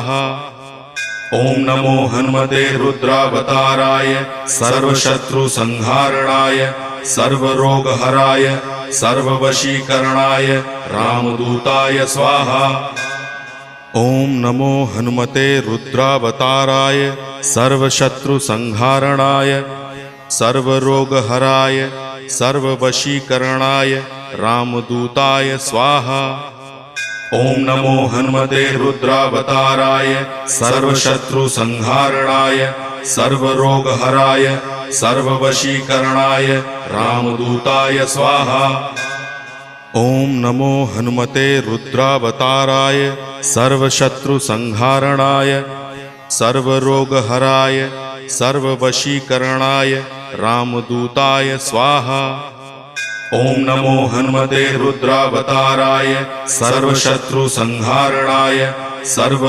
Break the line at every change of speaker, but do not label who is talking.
स्वाहा। ओम नमो हनुमते रुद्रावताराय सर्वशत्रुसंहारणाय सर्वरोगहराय सर्ववशीकरणाय रामदूताय स्वाहा। ओम नमो हनुमते रुद्रावताराय सर्वशत्रुसंहारणाय सर्वरोगहराय सर्ववशीकरणाय रामदूताय स्वाहा। ओम नमो हनुमते रुद्रावताराय सर्वशत्रुसंहारणाय सर्वरोगहराय सर्ववशीकरणाय रामदूताय स्वाहा। ओम नमो हनुमते रुद्रावताराय सर्वशत्रुसंहारणाय सर्वरोगहराय सर्ववशीकरणाय रामदूताय स्वाहा। ओम नमो हनुमते रुद्रावताराय सर्वशत्रुसंहारणाय सर्व